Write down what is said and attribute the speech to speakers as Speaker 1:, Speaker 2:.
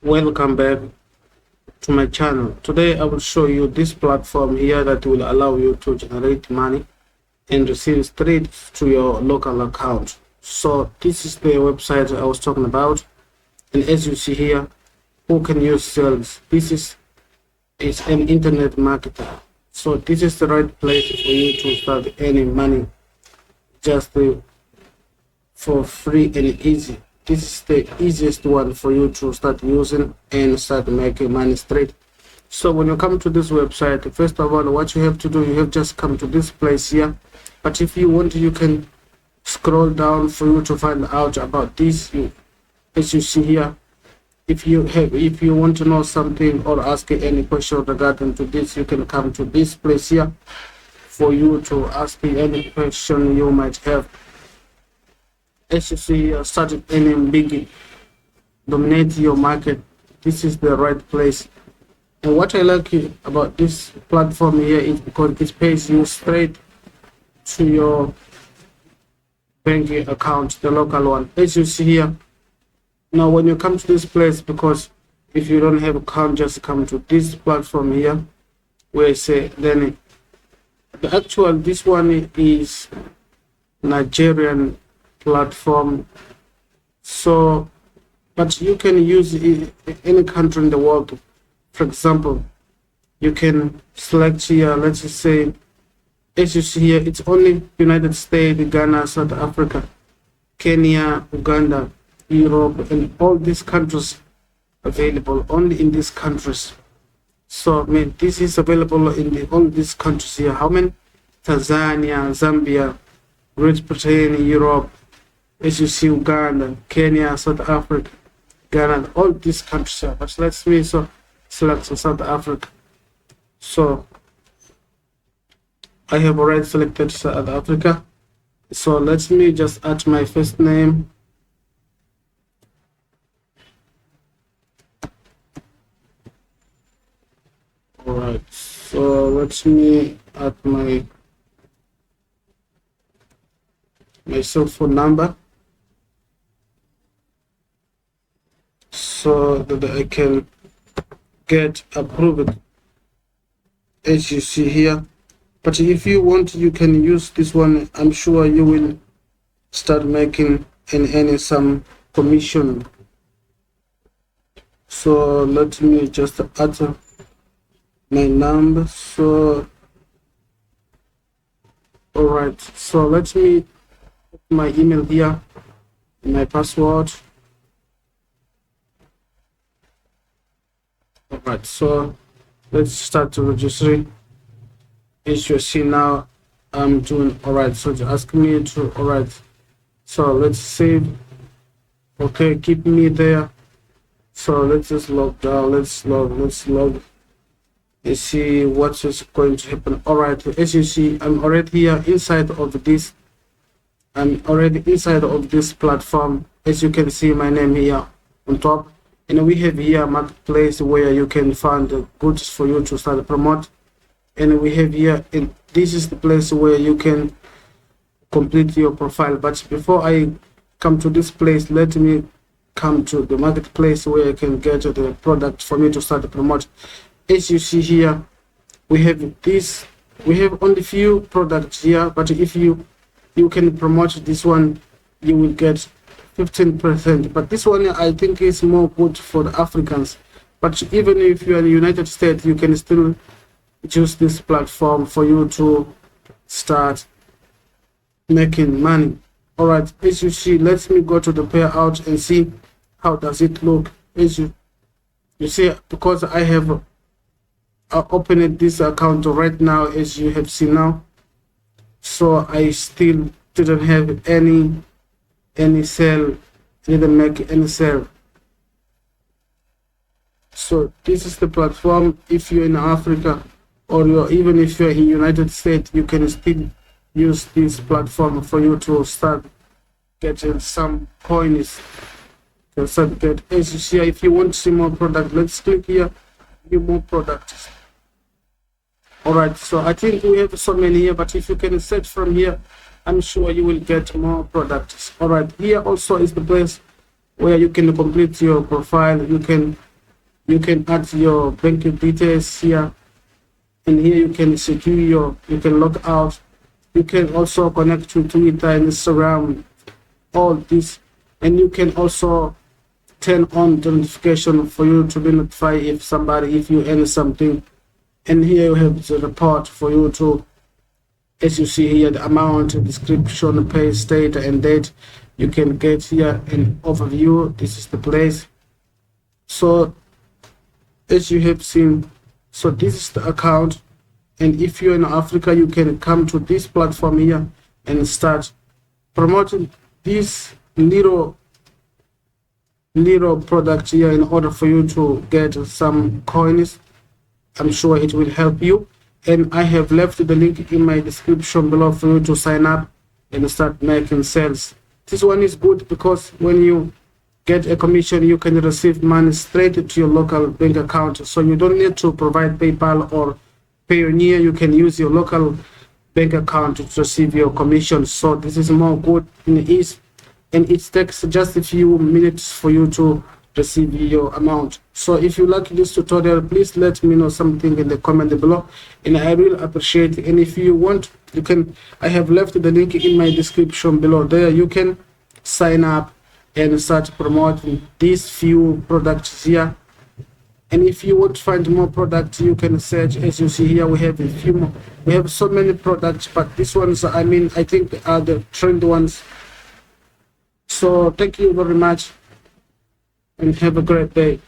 Speaker 1: Welcome back to my channel. Today I will show you this platform here that will allow you to generate money and receive straight to your local account. So this is the website I was talking about, and as you see here, who can use Sellz? This is an internet marketer. So this is the right place for you to start earning money just for free and easy. This is the easiest one for you to start using and start making money straight. So when you come to this website, first of all, what you have to do, you have just come to this place here. But if you want, you can scroll down for you to find out about this. As you see here, if you want to know something or ask any question regarding to this, you can come to this place here for you to ask any question you might have. As you see, started earning big, dominate your market. This is the right place. And what I like about this platform here is because it pays you straight to your banking account, the local one. As you see here, now when you come to this place, because if you don't have an account, just come to this platform here, where I say then the actual this one is Nigerian platform. So but you can use any country in the world. For example, you can select here, let's just say, as you see here, it's only United States, Ghana, South Africa, Kenya, Uganda, Europe, and all these countries available only in these countries. So I mean, this is available in all these countries here. How many? Tanzania, Zambia, Great Britain, Europe, as you see, Uganda, Kenya, South Africa, Ghana, all these countries here. But let's me select South Africa. So I have already selected South Africa. So let me just add my first name. All right. So let me add my cell phone number, so that I can get approved, as you see here. But if you want, you can use this one. I'm sure you will start making and earning some commission. So let me just add my number. So all right, so let me put my email here, my password. All right, so let's start to register. As you see now, I'm doing all right. So ask me to all right. So let's save. Okay, keep me there. So let's just log down. Let's log. Let's see what is going to happen. All right, as you see, I'm already here inside of this. I'm already inside of this platform. As you can see, my name here on top. And we have here a marketplace where you can find the goods for you to start promote. And we have here, and this is the place where you can complete your profile. But before I come to this place, let me come to the marketplace where I can get the product for me to start to promote. As you see here, we have this. We have only few products here, but if you can promote this one, you will get 15%. But this one I think is more good for the Africans. But even if you are in the United States, you can still use this platform for you to start making money. All right, as you see, let me go to the payout and see how does it look. As you see, because I have opened this account right now, as you have seen now, so I still didn't have any sale, didn't make any sale. So this is the platform. If you're in Africa, or even if you're in United States, you can still use this platform for you to start getting some coins. As you see, if you want to see more product, let's click here, view more products. All right, so I think we have so many here, but if you can search from here, I'm sure you will get more products. All right, here also is the place where you can complete your profile. You can You can add your banking details here, and here you can secure you can log out. You can also connect to Twitter and Instagram, all this, and you can also turn on the notification for you to be notified if you earn something. And here you have the report for you to, as you see here, the amount, description, pay, state, and date. You can get here an overview. This is the place. So as you have seen, so this is the account, and if you're in Africa, you can come to this platform here and start promoting this little product here in order for you to get some coins. I'm sure it will help you, and I have left the link in my description below for you to sign up and start making sales. This one is good because when you get a commission, you can receive money straight to your local bank account, so you don't need to provide PayPal or Payoneer. You can use your local bank account to receive your commission. So this is more good in ease, and it takes just a few minutes for you to receive your amount. So if you like this tutorial, please let me know something in the comment below, and I will appreciate it. And if you want, you can, I have left the link in my description below. There you can sign up and start promoting these few products here. And if you want to find more products, you can search. As you see here, we have a few more. We have so many products, but these ones, I mean, I think are the trend ones. So thank you very much and have a great day.